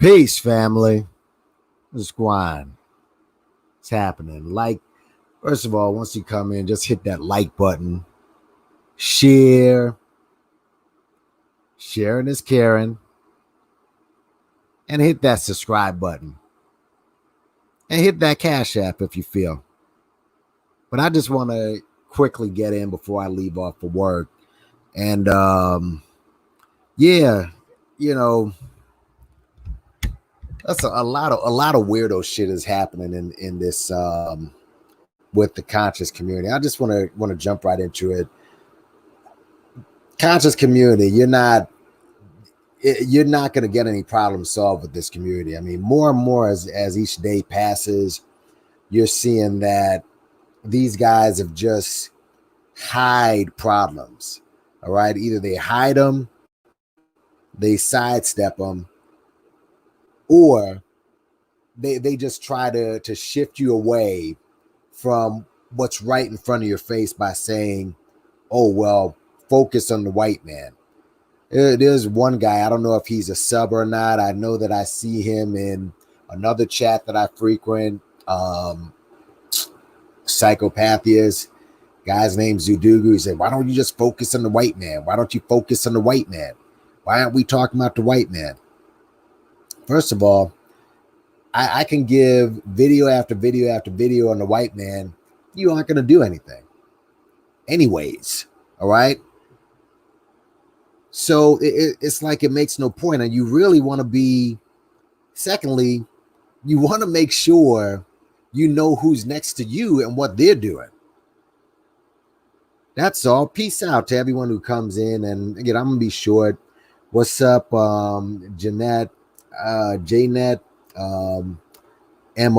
Peace, family. What's going on? What's happening? First of all, once you come in, just hit that like button. Share. Sharing is caring. And hit that subscribe button. And hit that Cash App if you feel. But I just want to quickly get in before I leave off for work. And yeah, that's a lot of weirdo shit is happening in this with the conscious community. I just want to jump right into it. Conscious community, you're not going to get any problem solved with this community. I mean, more and more as each day passes, you're seeing that these guys have just hide problems. All right, either they hide them, they sidestep them, or they just try to shift you away from what's right in front of your face by saying, oh, well, focus on the white man. There's one guy, I don't know if he's a sub or not. I know that I see him in another chat that I frequent, Psychopathias. Guy's name's Zudugu. He said, why don't you just focus on the white man? Why don't you focus on the white man? Why aren't we talking about the white man? First of all, I can give video after video after video on the white man. You aren't going to do anything anyways. All right. So it's like it makes no point. And you really want to be, secondly, you want to make sure you know who's next to you and what they're doing. That's all. Peace out to everyone who comes in. And again, I'm going to be short. What's up, Jeanette, Jnet, M.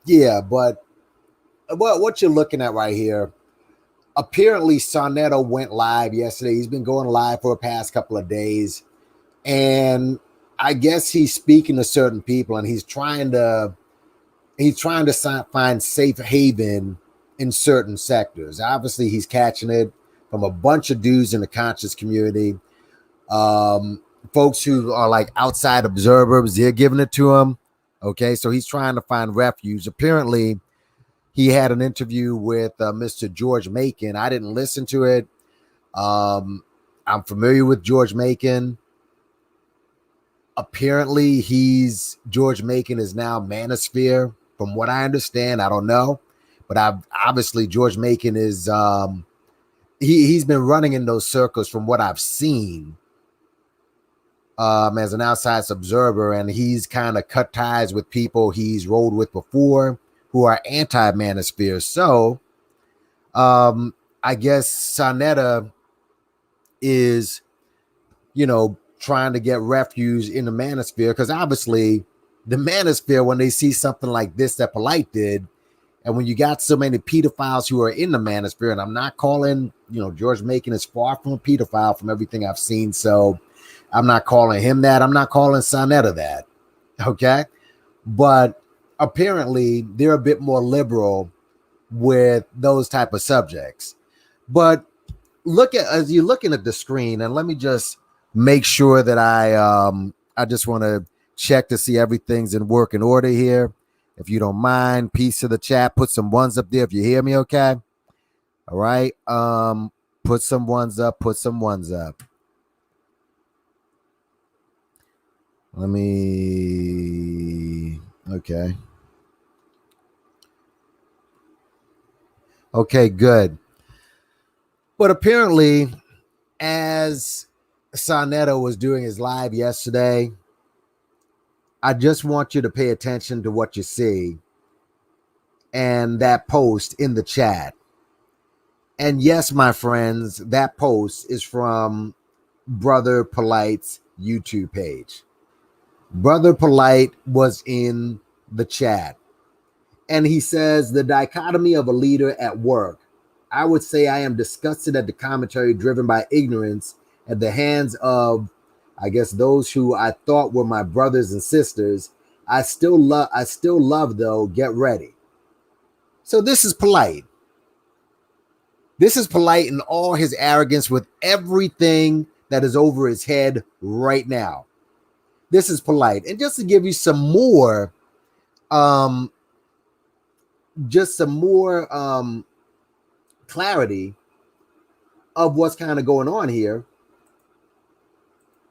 Yeah, but what you're looking at right here, apparently Sonetto went live yesterday. He's been going live for the past couple of days. And I guess he's speaking to certain people and he's trying to find safe haven in certain sectors. Obviously, he's catching it from a bunch of dudes in the conscious community. Folks who are like outside observers, they're giving it to him. Okay, so he's trying to find refuge. Apparently, he had an interview with Mr. George Macon. I didn't listen to it. I'm familiar with George Macon. Apparently, George Macon is now Manosphere. From what I understand, I don't know. But obviously, George Macon is he's been running in those circles from what I've seen as an outside observer, and he's kind of cut ties with people he's rolled with before who are anti-manosphere. So I guess Sonetta is, trying to get refuge in the manosphere, because obviously the manosphere, when they see something like this that Polight did, and when you got so many pedophiles who are in the manosphere, and I'm not calling, George Macon is far from a pedophile from everything I've seen, so I'm not calling him that. I'm not calling Sonetta that, okay? But apparently they're a bit more liberal with those type of subjects. But as you're looking at the screen, and let me just make sure that I just want to check to see everything's in working order here. If you don't mind, peace to the chat. Put some ones up there if you hear me okay. All right. Put some ones up. Put some ones up. Let me... Okay. Okay, good. But apparently, as Sonetto was doing his live yesterday, I just want you to pay attention to what you see and that post in the chat. And yes, my friends, that post is from Brother Polight's YouTube page. Brother Polight was in the chat, and he says, the dichotomy of a leader at work. I would say I am disgusted at the commentary driven by ignorance at the hands of, I guess, those who I thought were my brothers and sisters. I still love though. Get ready. So this is Polight. This is Polight in all his arrogance with everything that is over his head right now. This is Polight. And just to give you some more, clarity of what's kind of going on here.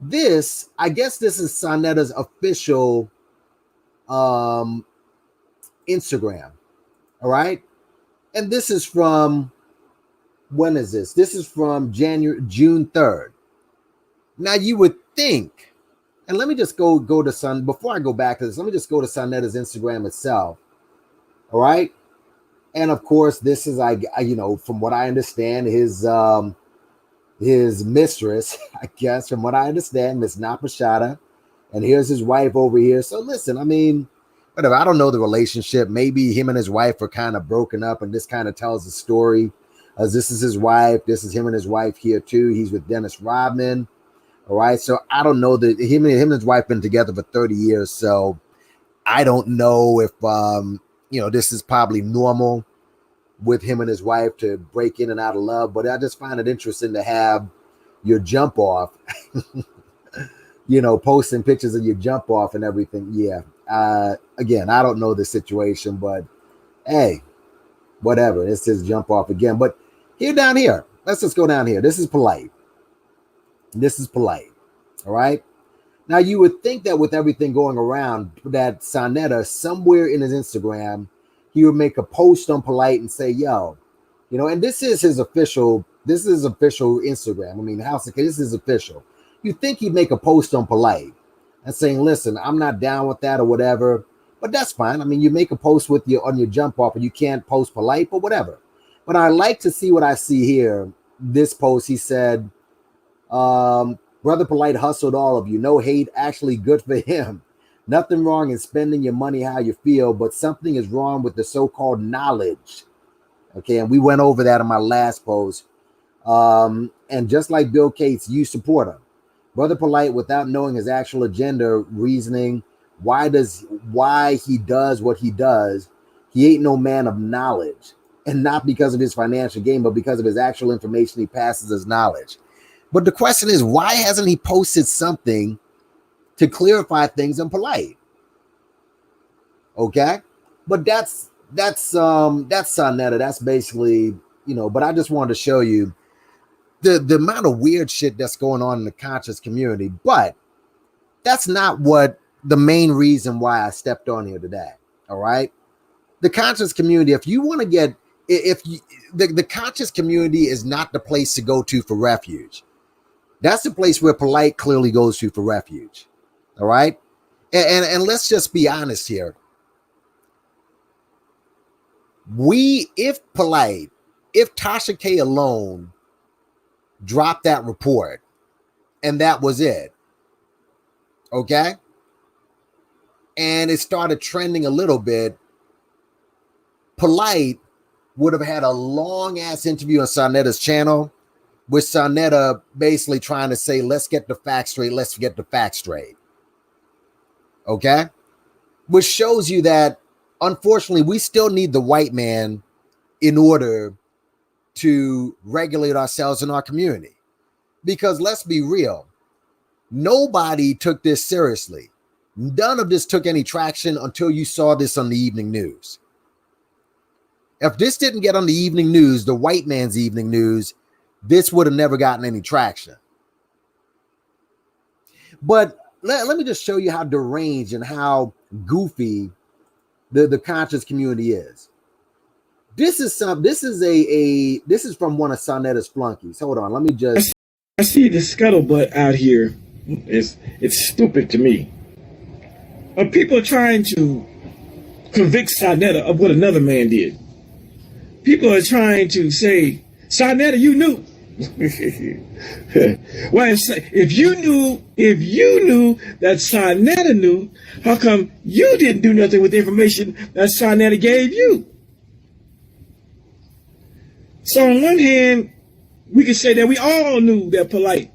I guess this is Soneta's official Instagram. All right. And this is from, when is this? This is from June 3rd. Now you would think, and let me just go to before I go back to this, let me just go to Soneta's Instagram itself. All right. And of course, this is, from what I understand, his mistress, I guess, from what I understand, Miss NappyYankee. And here's his wife over here. So listen, I mean, whatever. I don't know the relationship. Maybe him and his wife are kind of broken up, and this kind of tells the story. As this is his wife. This is him and his wife here too. He's with Dennis Rodman. All right. So I don't know that him and his wife been together for 30 years. So I don't know if this is probably normal with him and his wife to break in and out of love, but I just find it interesting to have your jump off, posting pictures of your jump off and everything. Yeah. Again, I don't know the situation, but hey, whatever. It's his jump off again. But down here, let's just go down here. This is Polight. All right. Now you would think that with everything going around, that Soneta somewhere in his Instagram, he would make a post on Polight and say, yo, and this is his official Instagram. I mean, this is official. You think he'd make a post on Polight and saying, listen, I'm not down with that or whatever, but that's fine. I mean, you make a post on your jump off and you can't post Polight, but whatever. But I like to see what I see here. This post, he said, Brother Polight hustled all of you. No hate, actually good for him. Nothing wrong in spending your money how you feel, but something is wrong with the so-called knowledge. Okay, and we went over that in my last post. And just like Bill Gates, you support him. Brother Polight, without knowing his actual agenda, reasoning, why he does what he does, he ain't no man of knowledge. And not because of his financial gain, but because of his actual information he passes as knowledge. But the question is, why hasn't he posted something to clarify things in Polight? Okay, but that's Soneta. That's basically, but I just wanted to show you the amount of weird shit that's going on in the conscious community. But that's not what the main reason why I stepped on here today. All right, the conscious community. If you want to get, the conscious community is not the place to go to for refuge. That's the place where Polight clearly goes to for refuge. All right. And let's just be honest here. If Tasha K alone dropped that report and that was it. Okay. And it started trending a little bit, Polight would have had a long ass interview on Soneta's channel with Soneta basically trying to say, let's get the facts straight. Let's get the facts straight. Okay, which shows you that unfortunately we still need the white man in order to regulate ourselves in our community. Because let's be real, nobody took this seriously. None of this took any traction until you saw this on the evening news. If this didn't get on the evening news, the white man's evening news, this would have never gotten any traction. But let me just show you how deranged and how goofy the conscious community is. This is from one of Soneta's flunkies. Hold on, let me just. I see the scuttlebutt out here. It's stupid to me. People are trying to convict Soneta of what another man did. People are trying to say, Soneta, you knew. Well, if you knew that Soneta knew, how come you didn't do nothing with the information that Soneta gave you? So on one hand, we can say that we all knew that Polight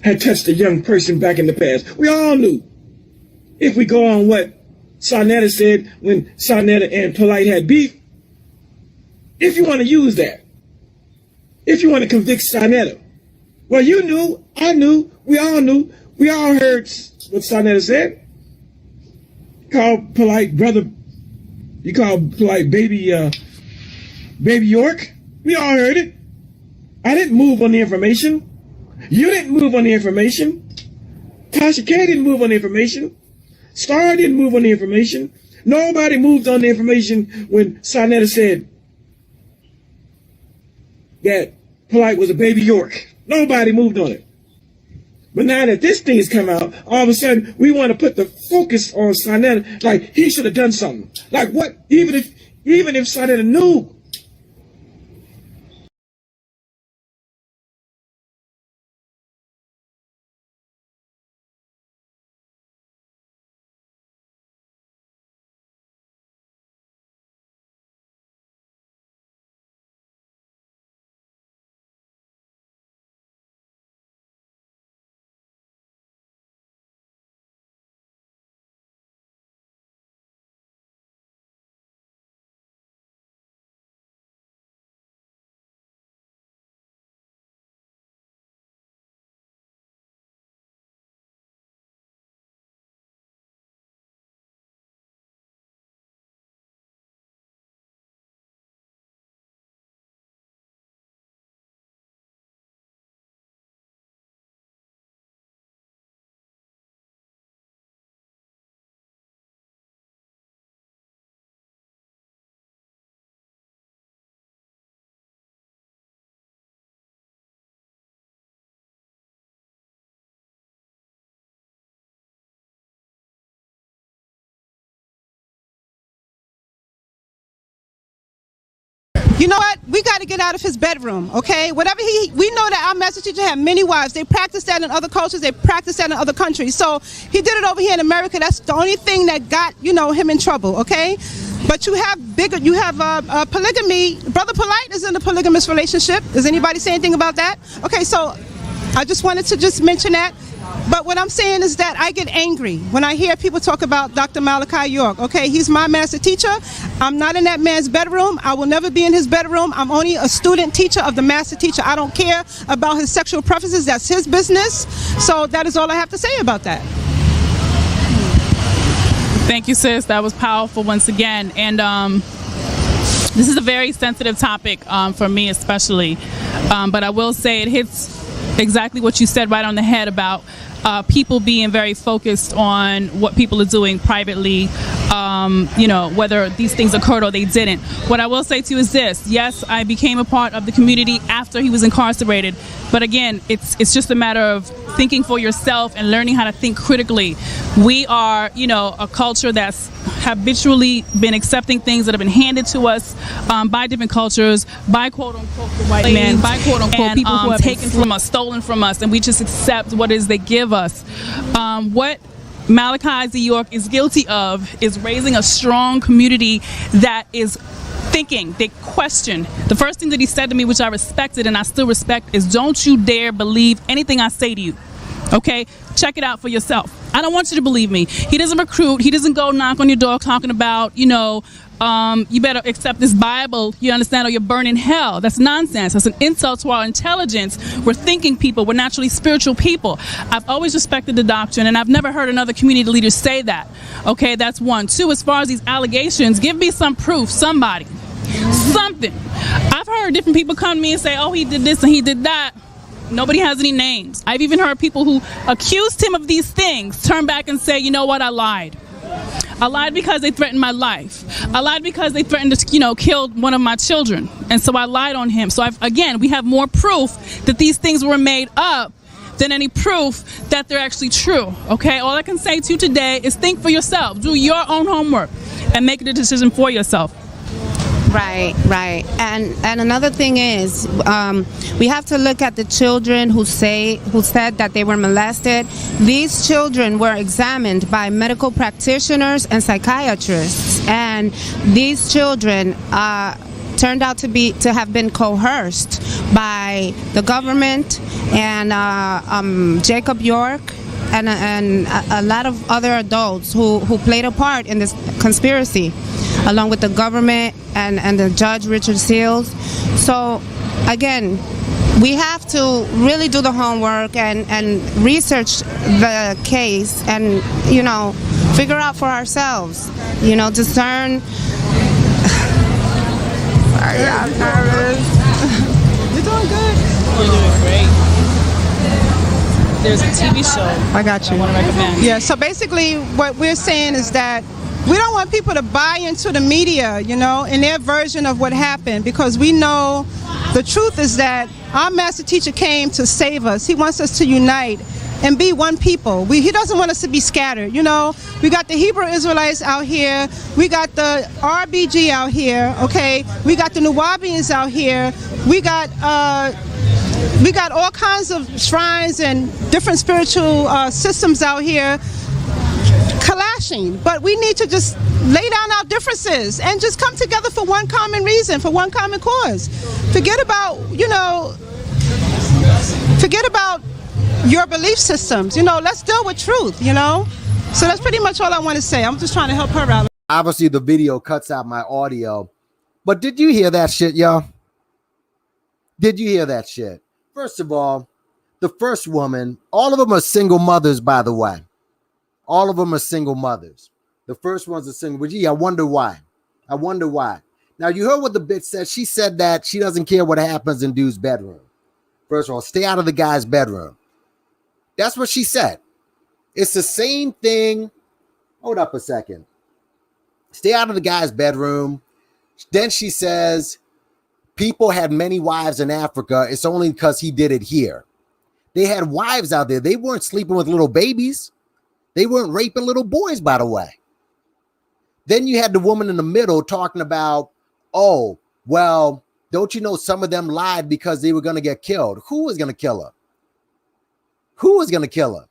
had touched a young person back in the past. We all knew. If we go on what Soneta said when Soneta and Polight had beef, if you want to use that, if you want to convict Soneta, Well, you knew, I knew, we all heard what Sarnetta said. Called Polight brother, you called Polight baby York. We all heard it. I didn't move on the information. You didn't move on the information. Tasha K didn't move on the information. Star didn't move on the information. Nobody moved on the information when Sarnetta said that Polight was a baby York. Nobody moved on it. But now that this thing has come out, all of a sudden we want to put the focus on Sarnetta, like he should have done something. Like what? Even if Sarnetta knew. You know what? We got to get out of his bedroom, okay? Whatever we know that our master teacher had many wives. They practice that in other cultures. They practice that in other countries. So he did it over here in America. That's the only thing that got, him in trouble, okay? But you have polygamy. Brother Polight is in a polygamous relationship. Does anybody say anything about that? Okay, so I just wanted to just mention that. But what I'm saying is that I get angry when I hear people talk about Dr. Malachi York. Okay, he's my master teacher. I'm not in that man's bedroom. I will never be in his bedroom. I'm only a student teacher of the master teacher. I don't care about his sexual preferences. That's his business. So that is all I have to say about that. Thank you, sis. That was powerful once again. And this is a very sensitive topic for me especially. But I will say it hits exactly what you said right on the head about people being very focused on what people are doing privately, whether these things occurred or they didn't. What I will say to you is this: yes, I became a part of the community after he was incarcerated, but again, it's just a matter of thinking for yourself and learning how to think critically. We are, a culture that's habitually been accepting things that have been handed to us by different cultures, by quote-unquote the white man, by quote-unquote people who have taken from us, stolen from us, and we just accept what it is they give us. What Malachi Z. York is guilty of is raising a strong community that is thinking, they question. The first thing that he said to me, which I respected and I still respect, is don't you dare believe anything I say to you. Okay? Check it out for yourself. I don't want you to believe me. He doesn't recruit. He doesn't go knock on your door talking about, you better accept this Bible, you understand, or you're burning hell. That's nonsense. That's an insult to our intelligence. We're thinking people. We're naturally spiritual people. I've always respected the doctrine, and I've never heard another community leader say that. Okay, that's one. Two, as far as these allegations, give me some proof, somebody. Something. I've heard different people come to me and say, oh, he did this and he did that. Nobody has any names. I've even heard people who accused him of these things turn back and say, you know what, I lied. I lied because they threatened my life. I lied because they threatened to, kill one of my children. And so I lied on him. So we have more proof that these things were made up than any proof that they're actually true. Okay? All I can say to you today is think for yourself. Do your own homework and make a decision for yourself. Right. And another thing is, we have to look at the children who said that they were molested. These children were examined by medical practitioners and psychiatrists, and these children turned out to have been coerced by the government and Jacob York and a lot of other adults who played a part in this conspiracy, along with the government and the judge Richard Seals. So again, we have to really do the homework and research the case and, you know, figure out for ourselves, you know, discern. Sorry, I'm nervous. You're doing good. You're doing great. There's a TV show I got you. I want to recommend. Yeah, so basically what we're saying is that we don't want people to buy into the media, you know, in their version of what happened, because we know the truth is that our master teacher came to save us. He wants us to unite and be one people. He doesn't want us to be scattered, you know. We got the Hebrew Israelites out here. We got the RBG out here, okay. We got the NuWaupians out here. We got all kinds of shrines and different spiritual systems out here clashing, but we need to just lay down our differences and just come together for one common reason, for one common cause. Forget about, you know, forget about your belief systems, you know, let's deal with truth, you know. So that's pretty much all I want to say. I'm just trying to help her out. Obviously the video cuts out my audio, but did you hear that shit, y'all? Did you hear that shit? First of all, the first woman, all of them are single mothers, by the way. All of them are single mothers. The first one's a single, but gee, I wonder why. I wonder why. Now, you heard what the bitch said. She said that she doesn't care what happens in dude's bedroom. First of all, stay out of the guy's bedroom. That's what she said. It's the same thing. Hold up a second. Stay out of the guy's bedroom. Then she says, people had many wives in Africa. It's only because he did it here. They had wives out there. They weren't sleeping with little babies. They weren't raping little boys, by the way. Then you had the woman in the middle talking about, oh, well, don't you know some of them lied because they were going to get killed? Who was going to kill her? Who was going to kill her?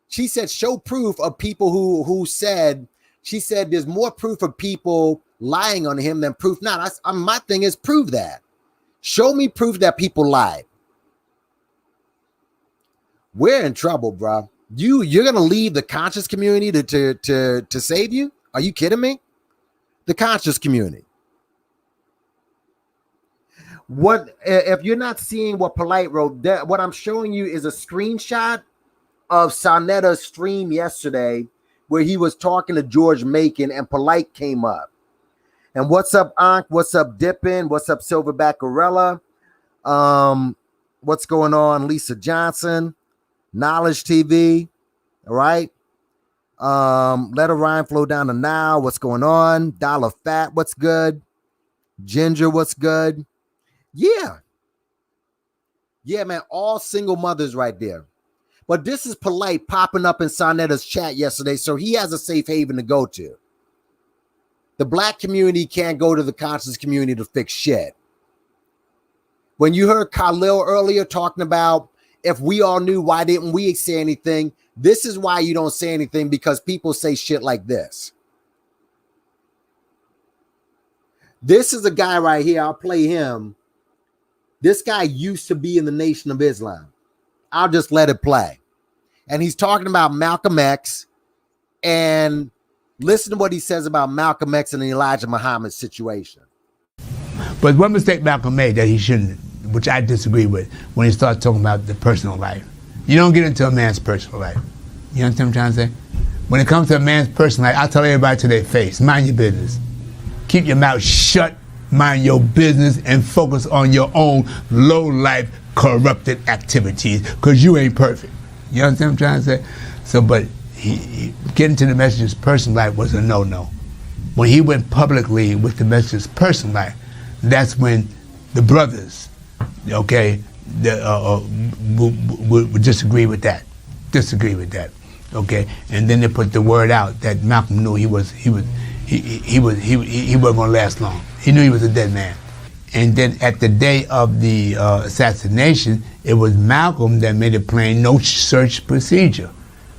She said, show proof of people who said, she said there's more proof of people lying on him than proof not. My thing is prove that. Show me proof that people lied. We're in trouble, bro. You're gonna leave the conscious community to save you? Are you kidding me? The conscious community. What if you're not seeing what Polight wrote? What I'm showing you is a screenshot of Sanetta's stream yesterday, where he was talking to George Macon and Polight came up. And what's up, Ankh? What's up, Dippin? What's up, Silverback Gorilla? What's going on, Lisa Johnson? Knowledge TV, all right. Let a rhyme flow down to now. What's going on? Dollar Fat, what's good? Ginger, what's good? Yeah, man. All single mothers right there. But this is Polight popping up in Sanetta's chat yesterday, so he has a safe haven to go to. The black community can't go to the conscious community to fix shit. When you heard Khalil earlier talking about, if we all knew, why didn't we say anything? This is why you don't say anything, because people say shit like this. This is a guy right here. I'll play him. This guy used to be in the Nation of Islam. I'll just let it play. And he's talking about Malcolm X. And listen to what he says about Malcolm X and the Elijah Muhammad situation. But one mistake Malcolm made that he shouldn't, which I disagree with, when he starts talking about the personal life. You don't get into a man's personal life. You understand what I'm trying to say? When it comes to a man's personal life, I tell everybody to their face, mind your business. Keep your mouth shut, mind your business, and focus on your own low-life, corrupted activities, because you ain't perfect. You understand what I'm trying to say? So, but he getting to the message's personal life was a no-no. When he went publicly with the message's personal life, that's when the brothers, okay, would disagree with that. Okay, and then they put the word out that Malcolm knew he wasn't going to last long. He knew he was a dead man. And then at the day of the assassination, it was Malcolm that made it plain: no search procedure,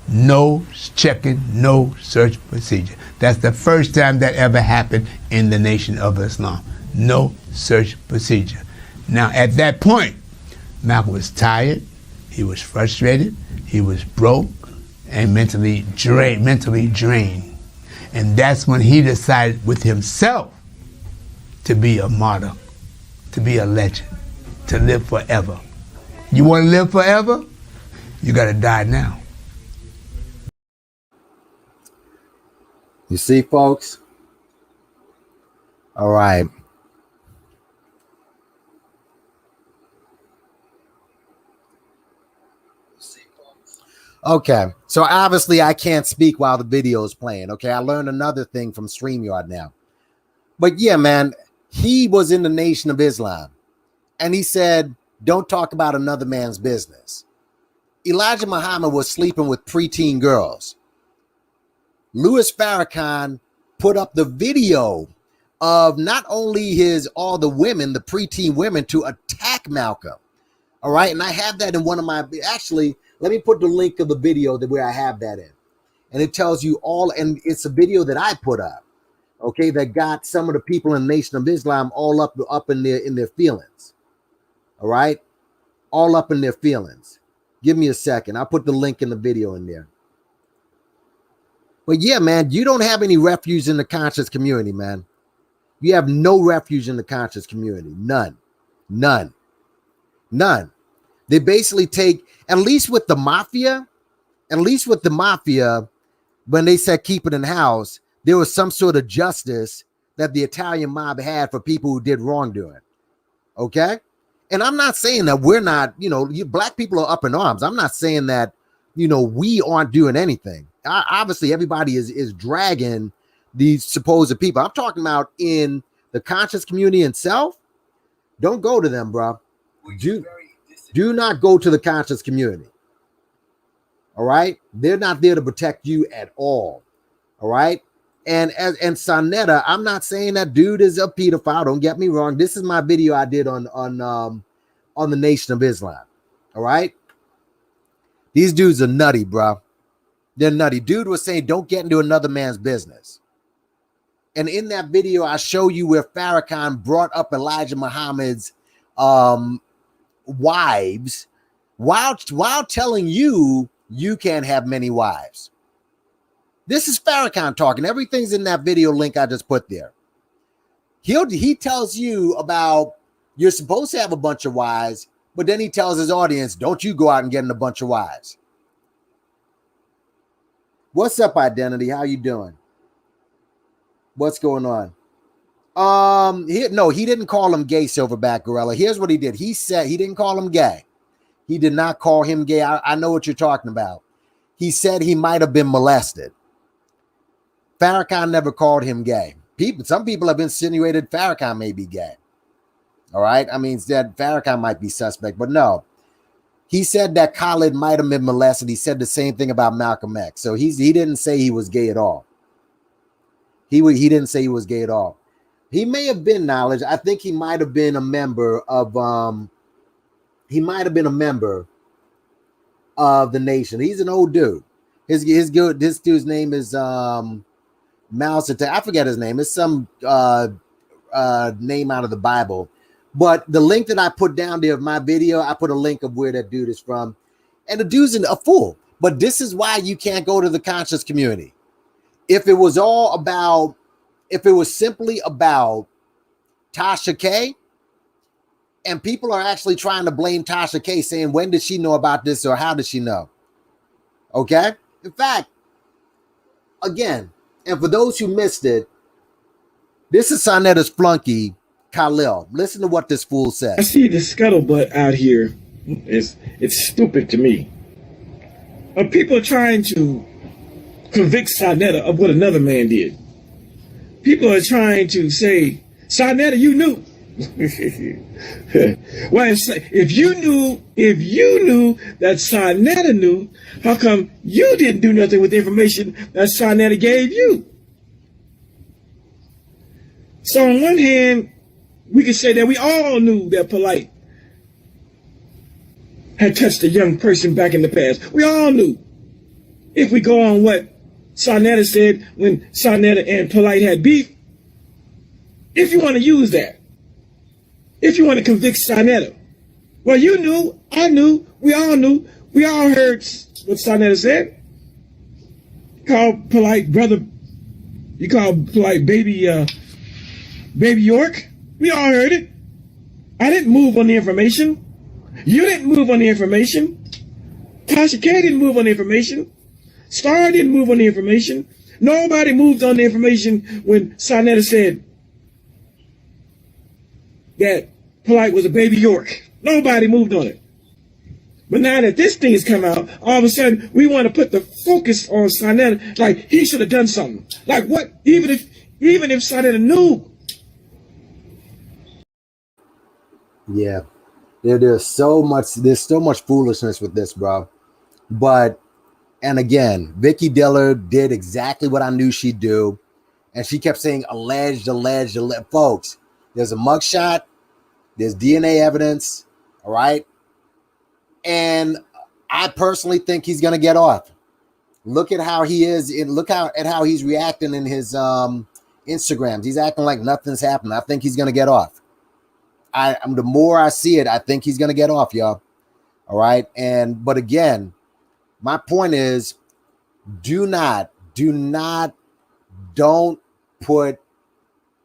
no checking, no search procedure. That's the first time that ever happened in the Nation of Islam. No search procedure. Now, at that point, Malcolm was tired, he was frustrated, he was broke, and mentally drained. And that's when he decided with himself to be a martyr, to be a legend. to live forever. You want to live forever? You got to die now. You see, folks? All right. Okay, so obviously I can't speak while the video is playing. Okay, I learned another thing from StreamYard now. But yeah, man, he was in the Nation of Islam and he said, don't talk about another man's business. Elijah Muhammad was sleeping with preteen girls. Louis Farrakhan put up the video of not only all the women, the preteen women, to attack Malcolm. All right, and I have that in one of my, actually, let me put the link of the video where I have that in. And it tells you all, and it's a video that I put up, okay, that got some of the people in the Nation of Islam all up in their feelings. All right, all up in their feelings. Give me a second. I'll put the link in the video in there. But yeah, man, you don't have any refuge in the conscious community, man. You have no refuge in the conscious community. None. None. None. They basically take, at least with the mafia, when they said keep it in house, there was some sort of justice that the Italian mob had for people who did wrongdoing. Okay? And I'm not saying that we're not, black people are up in arms. I'm not saying that, we aren't doing anything. Obviously, everybody is dragging these supposed people. I'm talking about in the conscious community itself. Don't go to them, bro. Do not go to the conscious community. All right? They're not there to protect you at all. All right? And Sonetta, I'm not saying that dude is a pedophile. Don't get me wrong. This is my video I did on the Nation of Islam. All right? These dudes are nutty, bro. They're nutty. Dude was saying, don't get into another man's business. And in that video, I show you where Farrakhan brought up Elijah Muhammad's wives while telling you can't have many wives. This is Farrakhan talking. Everything's in that video link I just put there. He tells you about you're supposed to have a bunch of wives, but then he tells his audience, don't you go out and get in a bunch of wives. What's up, Identity? How you doing? What's going on? He didn't call him gay, Silverback Gorilla. Here's what he did. He said he didn't call him gay. He did not call him gay. I know what you're talking about. He said he might have been molested. Farrakhan never called him gay. Some people have insinuated Farrakhan may be gay. All right. I mean, that Farrakhan might be suspect, but no. He said that Khalid might have been molested. He said the same thing about Malcolm X. So he didn't say he was gay at all. He didn't say he was gay at all. He may have been knowledge. I think he might have been a member of the Nation. He's an old dude. This dude's name is Mao Zedong. I forget his name. It's some name out of the Bible. But the link that I put down there of my video, I put a link of where that dude is from. And the dude's a fool. But this is why you can't go to the conscious community. If it was simply about Tasha K, and people are actually trying to blame Tasha K, saying, when did she know about this or how did she know? Okay? In fact, again, and for those who missed it, this is Sonetta's flunky, Khalil. Listen to what this fool said. I see the scuttlebutt out here. It's stupid to me. People are trying to convict Sonetta of what another man did. People are trying to say, Sonetta, you knew. Well, if you knew that Sonetta knew, how come you didn't do nothing with the information that Sonetta gave you? So on one hand, we can say that we all knew that Polight had touched a young person back in the past. We all knew. If we go on what Sonetta said when Sonetta and Polight had beef, if you want to use that, if you want to convict Sonetta, well, you knew, I knew, we all heard what Sonetta said. You called Polight brother, you called Polight baby York. We all heard it. I didn't move on the information. You didn't move on the information. Tasha K didn't move on the information. Star didn't move on the information. Nobody moved on the information when Sarnetta said that Polight was a baby York. Nobody moved on it. But now that this thing has come out, all of a sudden we want to put the focus on Sarnetta, like he should have done something. Like what? Even if Sarnetta knew. Yeah. There's so much foolishness with this, bro. But, and again, Vicky Diller did exactly what I knew she'd do. And she kept saying alleged. Folks, there's a mugshot. There's DNA evidence. All right. And I personally think he's going to get off. Look at how he is. Look at how he's reacting in his Instagrams. He's acting like nothing's happened. I think he's going to get off. The more I see it, I think he's going to get off, y'all. All right. But again, my point is, don't put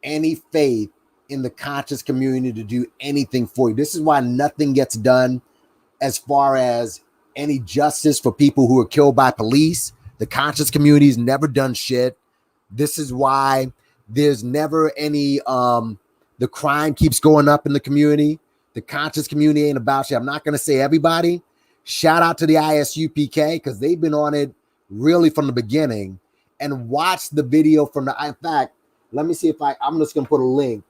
any faith in the conscious community to do anything for you. This is why nothing gets done as far as any justice for people who are killed by police. The conscious community's never done shit. This is why there's never any, the crime keeps going up in the community. The conscious community ain't about shit. I'm not going to say everybody. Shout out to the ISUPK because they've been on it really from the beginning. And watch the video from in fact, let me see if I'm just going to put a link.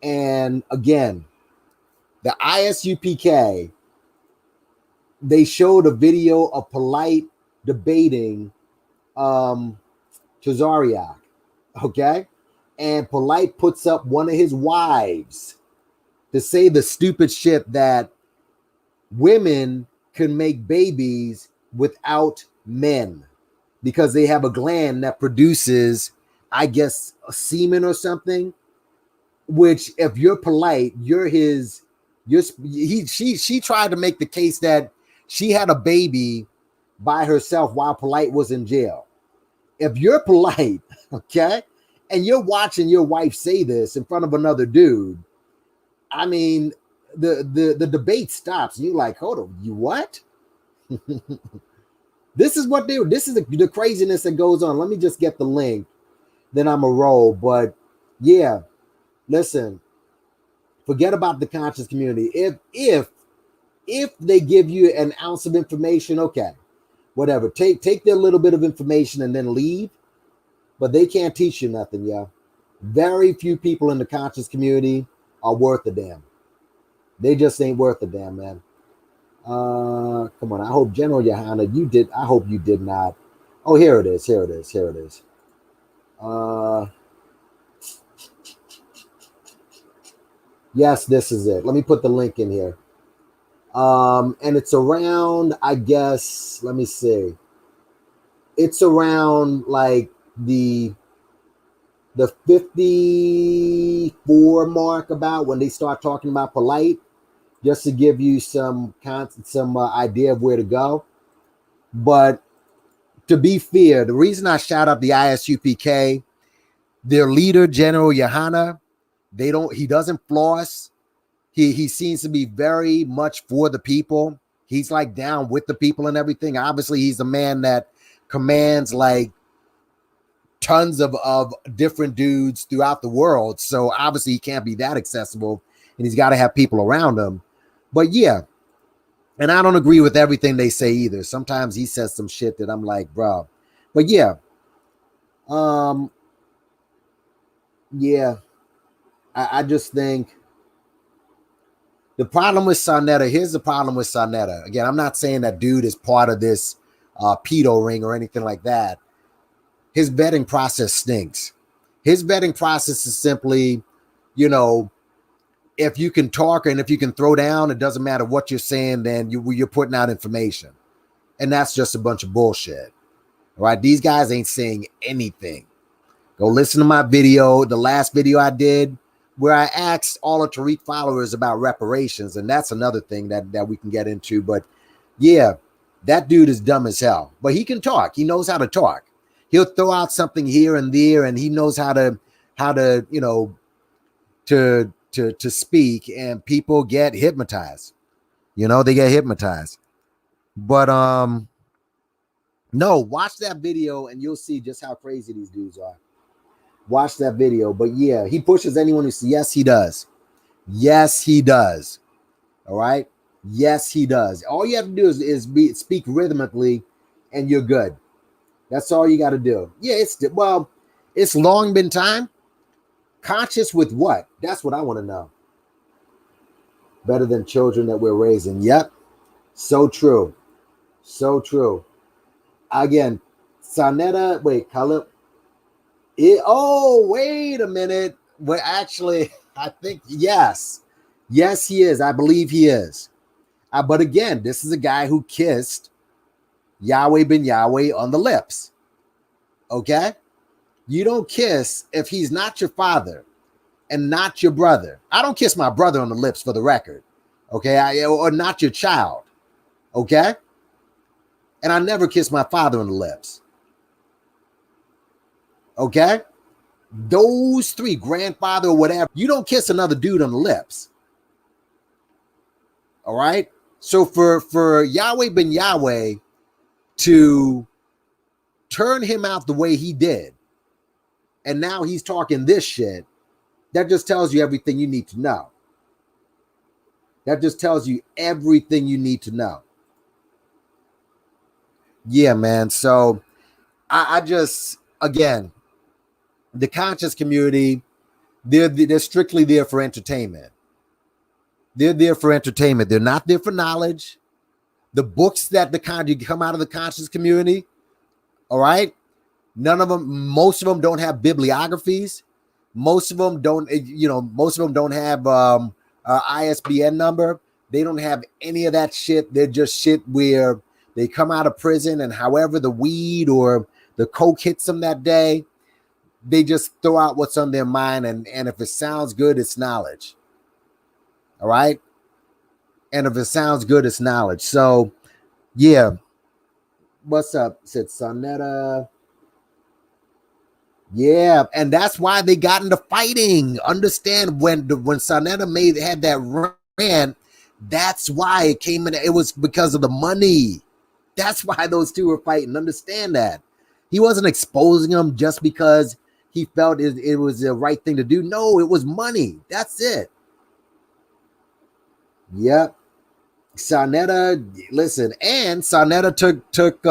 And again, the ISUPK, they showed a video of Polight debating Chazariak, okay? And Polight puts up one of his wives to say the stupid shit that women can make babies without men because they have a gland that produces, I guess, a semen or something, which if you're Polight, she tried to make the case that she had a baby by herself while Polight was in jail. If you're Polight, okay, and you're watching your wife say this in front of another dude, I mean, the debate stops. You're like, hold on, you what? This is what this is the craziness that goes on. Let me just get the link, then I'm a roll. But yeah, listen, forget about the conscious community. If they give you an ounce of information, okay, whatever. Take their little bit of information and then leave. But they can't teach you nothing, y'all. Very few people in the conscious community are worth a damn. They just ain't worth a damn, man. Come on. I hope General Johanna, I hope you did not. Oh, here it is. Yes, this is it. Let me put the link in here. And it's around, I guess, let me see. It's around like the 54 mark about when they start talking about Polight, just to give you some idea of where to go. But to be fair, the reason I shout out the ISUPK, their leader, General Johanna, he doesn't floss. He seems to be very much for the people. He's like down with the people and everything. Obviously, he's a man that commands like tons of different dudes throughout the world. So obviously he can't be that accessible and he's got to have people around him. But yeah, and I don't agree with everything they say either. Sometimes he says some shit that I'm like, bro. But yeah. Yeah. I just think the problem with Sarnetta, here's the problem with Sarnetta. Again, I'm not saying that dude is part of this pedo ring or anything like that. His vetting process stinks. His vetting process is simply, if you can talk and if you can throw down, it doesn't matter what you're saying, then you're putting out information. And that's just a bunch of bullshit. All right? These guys ain't saying anything. Go listen to my video, the last video I did, where I asked all of Tariq followers about reparations. And that's another thing that we can get into. But yeah, that dude is dumb as hell. But he can talk. He knows how to talk. He'll throw out something here and there, and he knows how to to speak, and people get hypnotized. You know, they get hypnotized. But no, watch that video and you'll see just how crazy these dudes are. Watch that video. But yeah, he pushes anyone who says, yes, he does. Yes, he does. All right. Yes, he does. All you have to do is speak rhythmically and you're good. That's all you got to do. Yeah, it's long been time. Conscious with what? That's what I want to know. Better than children that we're raising. Yep. So true. So true. Again, Sonetta, wait, color. Oh, wait a minute. Well, actually, I think, yes. Yes, he is. I believe he is. But again, this is a guy who kissed Yahweh ben Yahweh on the lips. Okay? You don't kiss if he's not your father and not your brother. I don't kiss my brother on the lips, for the record. Okay? Or not your child. Okay? And I never kiss my father on the lips. Okay? Those three, grandfather or whatever, you don't kiss another dude on the lips. All right? So for Yahweh ben Yahweh to turn him out the way he did, and now he's talking this shit, that just tells you everything you need to know. That just tells you everything you need to know. Yeah, man. So I just, again, the conscious community, they're strictly there for entertainment. They're there for entertainment. They're not there for knowledge. The books that come out of the conscious community, all right, most of them don't have bibliographies. Most of them don't, most of them don't have ISBN number. They don't have any of that shit. They're just shit where they come out of prison, and however the weed or the coke hits them that day, they just throw out what's on their mind. And if it sounds good, it's knowledge. All right. And if it sounds good, it's knowledge. So, yeah. What's up? Said Sonetta. Yeah. And that's why they got into fighting. Understand, when Sonetta had that rant, that's why it came in. It was because of the money. That's why those two were fighting. Understand that. He wasn't exposing them just because he felt it was the right thing to do. No, it was money. That's it. Yep. Sonetta, listen, and Sonetta took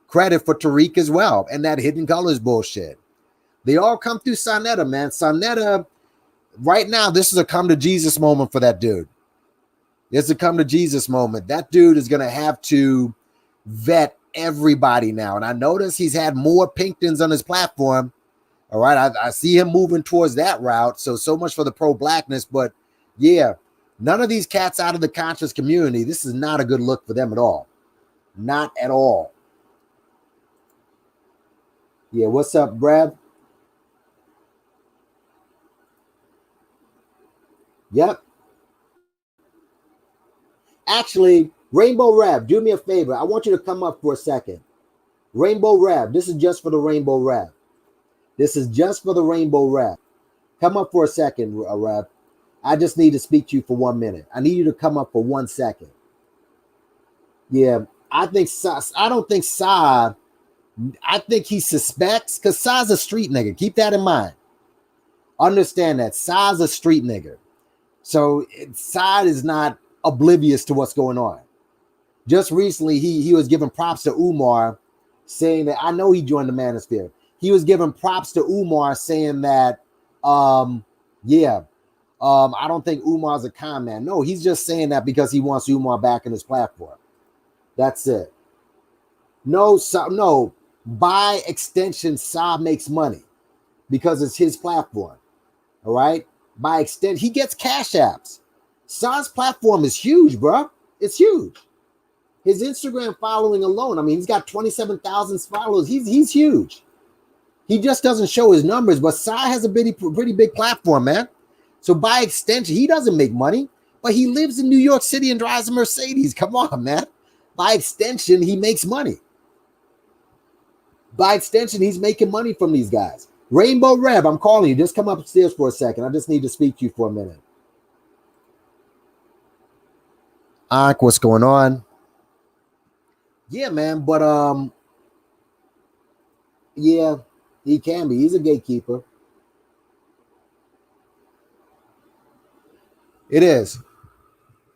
credit for Tariq as well, and that Hidden Colors bullshit. They all come through Sonetta, man. Sonetta, right now, this is a come to Jesus moment for that dude. It's a come to Jesus moment. That dude is gonna have to vet everybody now. And I notice he's had more Pinktons on his platform. All right, I see him moving towards that route. So much for the pro-blackness, but yeah. None of these cats out of the conscious community, this is not a good look for them at all. Not at all. Yeah, what's up, Brad? Yep. Actually, Rainbow Rab, do me a favor. I want you to come up for a second. Rainbow Rab, this is just for the Rainbow Rab. This is just for the Rainbow Rab. Come up for a second, Rab. I just need to speak to you for 1 minute. I need you to come up for 1 second. Yeah, I think I don't think Sa. I think he suspects, because Sa's a street nigga. Keep that in mind. Understand that Sa's a street nigga. So Sa is not oblivious to what's going on. Just recently, he was giving props to Umar, saying that, I know he joined the Manosphere. He was giving props to Umar, saying that, I don't think Umar's a con man. No, he's just saying that because he wants Umar back in his platform. That's it. No. By extension, Sa makes money because it's his platform. All right. By extension, he gets cash apps. Sa's platform is huge, bro. It's huge. His Instagram following alone, I mean, he's got 27,000 followers. He's huge. He just doesn't show his numbers, but Sa has a pretty big platform, man. So by extension, he doesn't make money, but he lives in New York City and drives a Mercedes. Come on, man. By extension, he makes money. By extension, he's making money from these guys. Rainbow Reb, I'm calling you. Just come upstairs for a second. I just need to speak to you for a minute. Ak, what's going on? Yeah, man, but yeah, he can be. He's a gatekeeper. It is.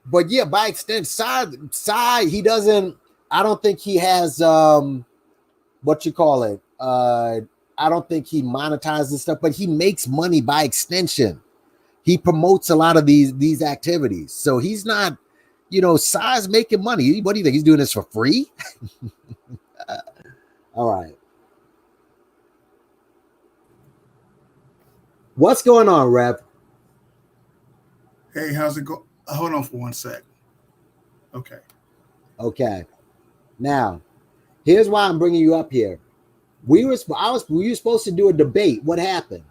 But yeah, by extension, Sai, he doesn't, I don't think he has what you call it. I don't think he monetizes stuff, but he makes money by extension. He promotes a lot of these activities. So he's not, Sai's making money. What do you think? He's doing this for free? All right. What's going on, Rep? Hey, how's it go? Hold on for 1 sec. Okay. Now, here's why I'm bringing you up here. We were supposed to do a debate. What happened?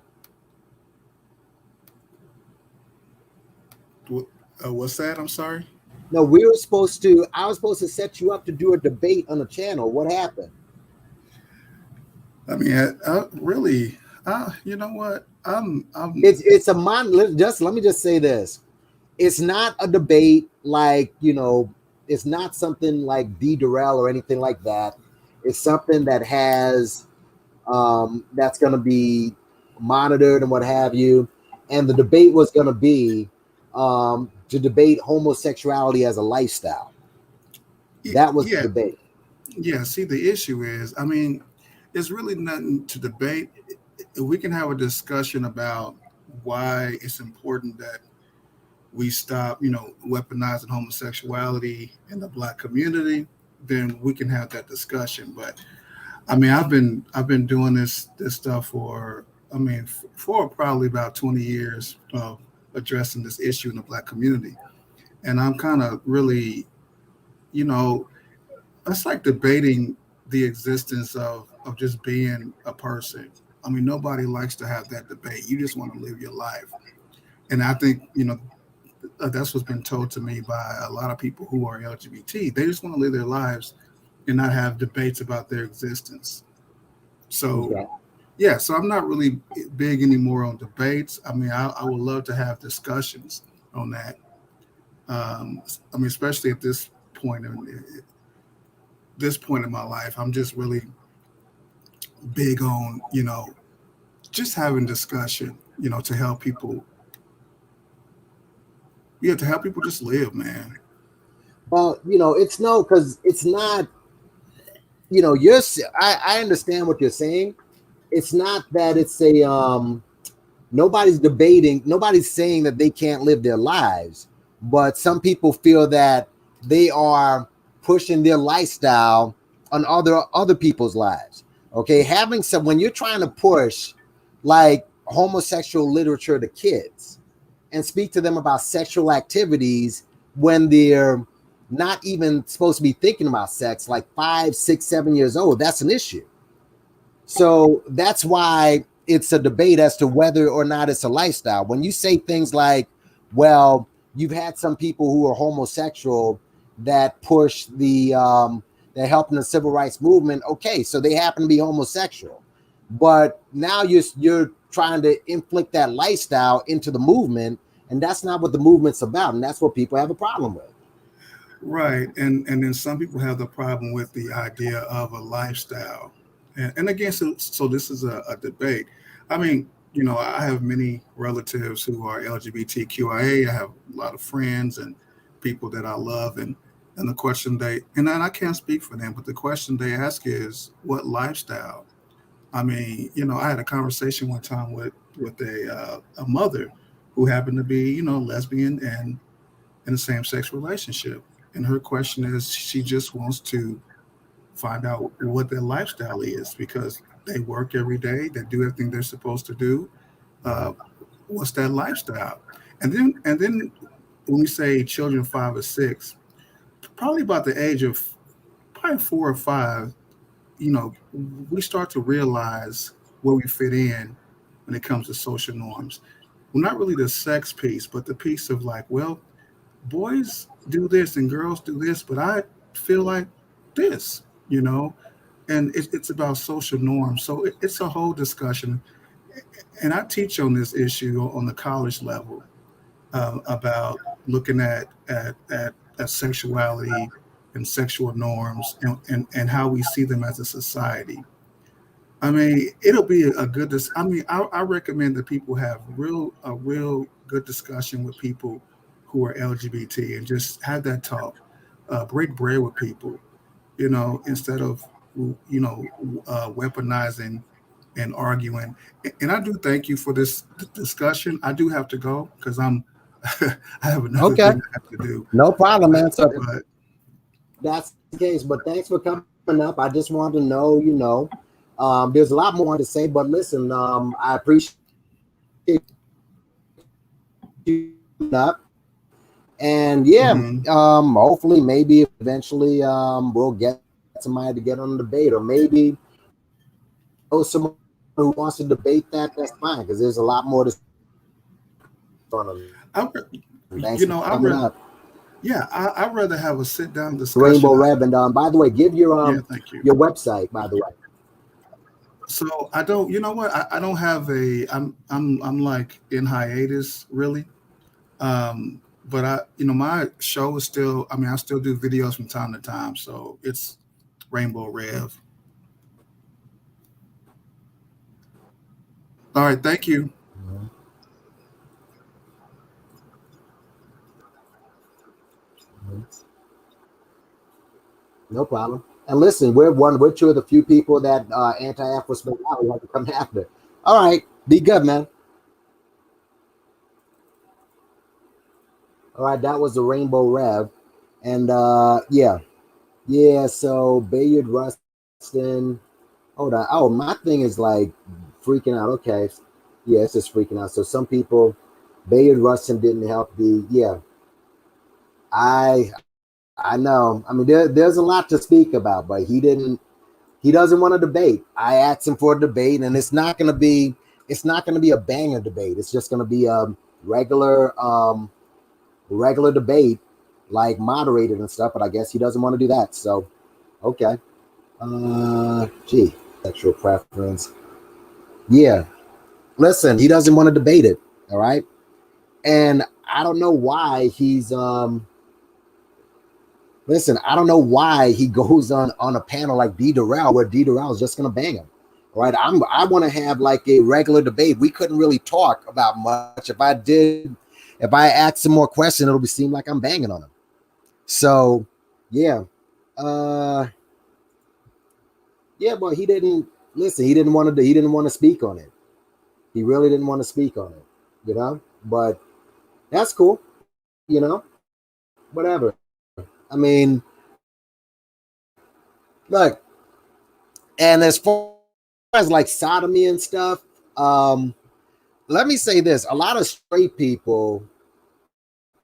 What's that? I'm sorry. No, I was supposed to set you up to do a debate on the channel. What happened? I mean, I really, you know what? It's a let me just say this. It's not a debate like, it's not something like B. Durrell or anything like that. It's something that has, that's going to be monitored and what have you. And the debate was going to be to debate homosexuality as a lifestyle. That was the debate. Yeah, see, the issue is, I mean, it's really nothing to debate. We can have a discussion about why it's important that we stop, weaponizing homosexuality in the Black community. Then we can have that discussion. But I mean, I've been doing this stuff for probably about 20 years of addressing this issue in the Black community, and I'm kind of really, it's like debating the existence of just being a person. I mean, nobody likes to have that debate. You just want to live your life. And I think, that's what's been told to me by a lot of people who are LGBT. They just want to live their lives and not have debates about their existence. So, so I'm not really big anymore on debates. I mean, I would love to have discussions on that. Especially at this point in my life, I'm just really big on, just having discussion, to help people. Yeah, to help people just live, man. Well, because it's not, I understand what you're saying. It's not that it's nobody's debating, nobody's saying that they can't live their lives, but some people feel that they are pushing their lifestyle on other people's lives. Okay, when you're trying to push like homosexual literature to kids and speak to them about sexual activities when they're not even supposed to be thinking about sex, like 5, 6, 7 years old, that's an issue. So that's why it's a debate as to whether or not it's a lifestyle. When you say things like, well, you've had some people who are homosexual that push they're helping the civil rights movement. Okay, so they happen to be homosexual. But now you're trying to inflict that lifestyle into the movement, and that's not what the movement's about, and that's what people have a problem with. Right, and then some people have the problem with the idea of a lifestyle, and again, so this is a debate. I mean, I have many relatives who are LGBTQIA. I have a lot of friends and people that I love, and the question and I can't speak for them, but the question they ask is, what lifestyle? I mean, I had a conversation one time with a mother who happened to be, lesbian and in a same-sex relationship. And her question is, she just wants to find out what their lifestyle is, because they work every day, they do everything they're supposed to do. What's that lifestyle? And then when we say children 5 or 6, probably about the age of probably 4 or 5, we start to realize where we fit in when it comes to social norms. Well, not really the sex piece, but the piece of like, well, boys do this and girls do this, but I feel like this, and it's about social norms. So it's a whole discussion. And I teach on this issue on the college level about looking at sexuality and sexual norms and how we see them as a society. I mean, it'll be a good. I mean, I recommend that people have a real good discussion with people who are LGBT and just have that talk, break bread with people, instead of weaponizing and arguing. And I do thank you for this discussion. I do have to go because I have another Okay. thing I have to do. No problem, man. So But that's the case. But thanks for coming up. I just wanted to know, there's a lot more to say, but listen, I appreciate you coming up. And yeah, hopefully, maybe eventually we'll get somebody to get on the debate, or maybe someone who wants to debate that's fine, because there's a lot more to I'd rather have a sit down discussion. Rainbow Rev, and by the way, give your thank you. your website, by the way. So I don't, you know what? I don't have I'm like in hiatus really. But my show is still, I still do videos from time to time. So it's Rainbow Rev. All right. Thank you. No problem. And listen, we're two of the few people that anti-Afro spent out want to come after. All right. Be good, man. All right, that was the Rainbow Rev. And yeah, so Bayard Rustin. Hold on. Oh, my thing is like freaking out. Okay. Yeah, it's just freaking out. So some people, Bayard Rustin didn't help I know. I mean, there's a lot to speak about, but he doesn't want to debate. I asked him for a debate, and it's not gonna be a banger debate. It's just gonna be a regular debate, like moderated and stuff, but I guess he doesn't want to do that. So okay. Sexual preference. Yeah. Listen, he doesn't want to debate it. All right. And I don't know why he's listen, I don't know why he goes on a panel like D. Durrell, where D. Durrell is just gonna bang him. All right. I want to have like a regular debate. We couldn't really talk about much. If I ask some more questions, it'll seem like I'm banging on him. So yeah. Yeah, but he didn't listen. He didn't want to speak on it. He really didn't want to speak on it, but that's cool, whatever. I mean, look, and as far as like sodomy and stuff, let me say this. A lot of straight people,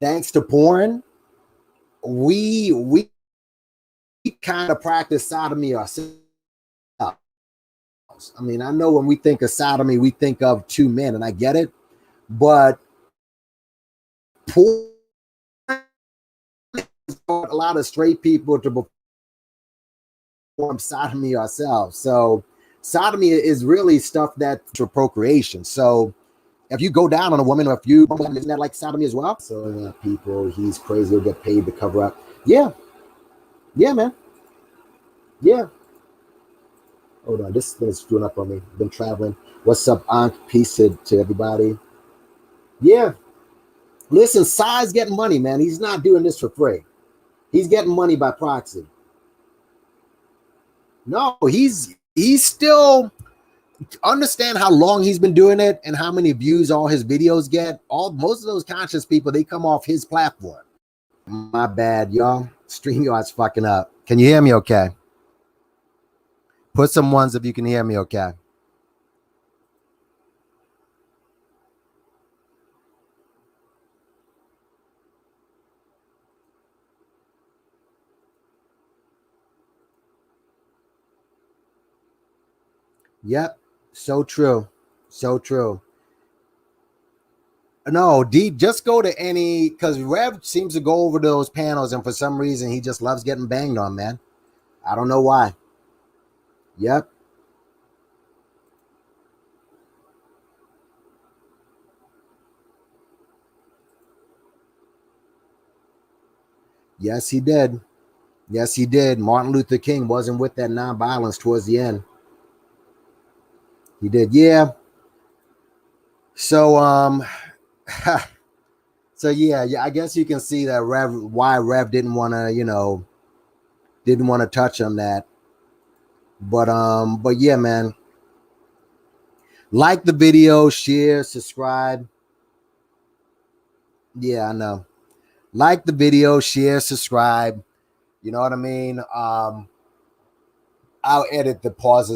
thanks to porn, we kind of practice sodomy ourselves. I mean, I know when we think of sodomy, we think of two men, and I get it, but porn taught a lot of straight people to perform sodomy ourselves. So sodomy is really stuff that's for procreation. So if you go down on a woman, or if you, isn't that like sodomy as well? So people, he's crazy, he'll get paid to cover up. Yeah, man. Yeah. Hold on, this thing's screwing up on me. Been traveling. What's up, Aunt? Peace to everybody. Yeah. Listen, Sai's getting money, man. He's not doing this for free. He's getting money by proxy. No, he's still, understand how long he's been doing it and how many views all his videos get. Most of those conscious people, they come off his platform. My bad, y'all. StreamYard's fucking up. Can you hear me okay? Put some ones if you can hear me okay. Yep. So true. So true. No, D, just go to any, because Rev seems to go over those panels, and for some reason he just loves getting banged on, man. I don't know why. Yep. Yes, he did. Yes, he did. Martin Luther King wasn't with that nonviolence towards the end. He did. Yeah. So, so yeah, I guess you can see that why Rev didn't want to, didn't want to touch on that. But yeah, man. Like the video, share, subscribe. Yeah, I know. Like the video, share, subscribe. You know what I mean? I'll edit the pauses